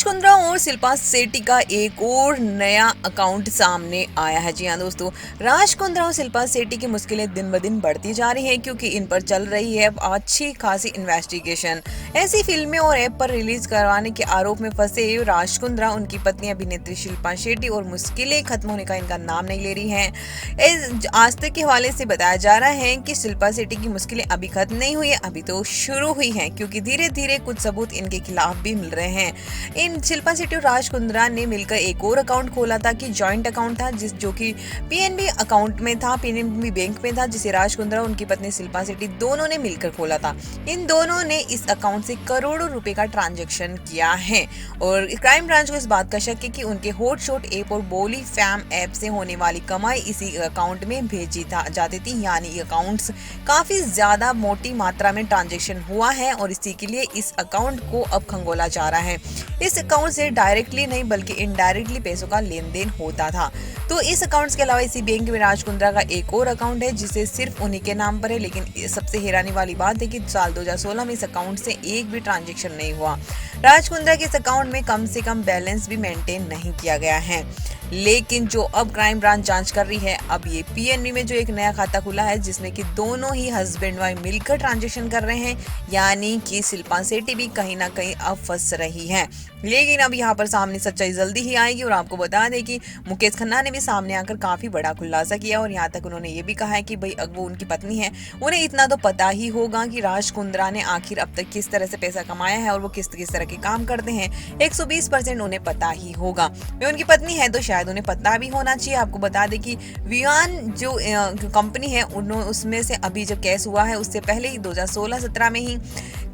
राज कुंद्रा और शिल्पा शेट्टी का एक और नया अकाउंट सामने आया है। जी हाँ दोस्तों, राज कुंद्रा और शिल्पा शेट्टी की मुश्किलें दिन ब दिन बढ़ती जा रही हैं क्योंकि इन पर चल रही है अच्छी खासी इन्वेस्टिगेशन। ऐसी फिल्में और ऐप पर रिलीज करवाने के आरोप में फंसे राज कुंद्रा, उनकी पत्नी अभिनेत्री शिल्पा शेट्टी और मुश्किलें खत्म होने का इनका नाम नहीं ले रही हैं। आज तक के हवाले से बताया जा रहा है कि शिल्पा शेट्टी की मुश्किलें अभी खत्म नहीं हुई है, अभी तो शुरू हुई हैं क्योंकि धीरे धीरे कुछ सबूत इनके खिलाफ भी मिल रहे हैं। इन शिल्पा शेट्टी और राज कुंद्रा ने मिलकर एक और अकाउंट खोला था कि जॉइंट अकाउंट था जो कि पीएनबी अकाउंट में था, पीएनबी बैंक में था, जिसे राज कुंद्रा उनकी पत्नी शिल्पा शेट्टी दोनों ने मिलकर खोला था। इन दोनों ने इस अकाउंट से करोड़ों रुपए का ट्रांजैक्शन किया है और क्राइम ब्रांच को इस बात का शक है कि उनके हॉटशॉट ऐप और बोली फैम ऐप से होने वाली कमाई इसी अकाउंट में भेजी जाती थी। यानी अकाउंट्स काफी ज्यादा मोटी मात्रा में ट्रांजैक्शन हुआ है और इसी के लिए इस अकाउंट को अब खंगोला जा रहा है। इस अकाउंट से डायरेक्टली नहीं बल्कि इनडायरेक्टली पैसों का लेन देन होता था। तो इस अकाउंट्स के अलावा इसी बैंक में राज कुंद्रा का एक और अकाउंट है जिसे सिर्फ उन्हीं के नाम पर है, लेकिन सबसे हैरानी वाली बात है कि साल 2016 में इस अकाउंट से एक भी ट्रांजैक्शन नहीं हुआ। राज कुंद्रा के इस अकाउंट में कम से कम बैलेंस भी मेंटेन नहीं किया गया है। लेकिन जो अब क्राइम ब्रांच जांच कर रही है, अब ये पीएनबी में जो एक नया खाता खुला है जिसमें कि दोनों ही हस्बैंड वाइफ मिलकर ट्रांजैक्शन कर रहे हैं, यानी कि शिल्पा शेट्टी भी कहीं ना कहीं अब फंस रही है। लेकिन अब यहाँ पर सामने सच्चाई जल्दी ही आएगी और आपको बता दें कि मुकेश खन्ना ने भी सामने आकर काफी बड़ा खुलासा किया और यहाँ तक उन्होंने ये भी कहा है कि भाई अब वो उनकी पत्नी है, उन्हें इतना तो पता ही होगा कि राज कुंद्रा ने आखिर अब तक किस तरह से पैसा कमाया है और वो किस किस तरह के काम करते हैं। 120% उन्हें पता ही होगा। वे उनकी पत्नी है तो शायद उन्हें पता भी होना चाहिए। आपको बता दें कि वियान जो कंपनी है उसमें से अभी जब केस हुआ है उससे पहले ही 2016-17 में ही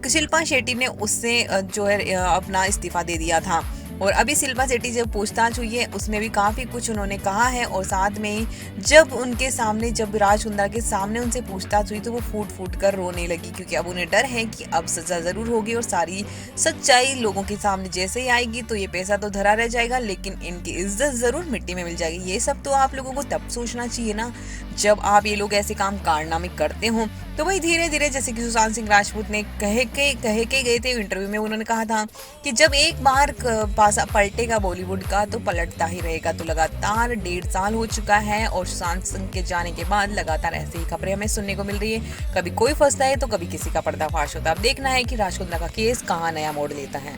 शिल्पा शेट्टी ने उससे जो है अपना इस्तीफा दे दिया था और अभी शिल्पा शेट्टी जब पूछताछ हुई है उसमें भी काफी कुछ उन्होंने कहा है और साथ में ही जब उनके सामने जब राज कुंद्रा के सामने उनसे पूछताछ हुई तो वो फूट फूट कर रोने लगी क्योंकि अब उन्हें डर है कि अब सजा जरूर होगी और सारी सच्चाई लोगों के सामने जैसे ही आएगी तो ये पैसा तो धरा रह जाएगा लेकिन इनकी इज्जत जरूर मिट्टी में मिल जाएगी। ये सब तो आप लोगों को तब सोचना चाहिए ना जब आप ये लोग ऐसे काम कारनामे करते हो। तो वही धीरे धीरे जैसे कि सुशांत सिंह राजपूत ने कहे के गए थे इंटरव्यू में, उन्होंने कहा था कि जब एक बार पासा पलटेगा बॉलीवुड का तो पलटता ही रहेगा। तो लगातार 1.5 साल हो चुका है और सुशांत सिंह के जाने के बाद लगातार ऐसी ही खबरें हमें सुनने को मिल रही है। कभी कोई फंसता है तो कभी किसी का पर्दाफाश होता है। अब देखना है कि राज कुंद्रा का केस कहाँ नया मोड़ लेता है।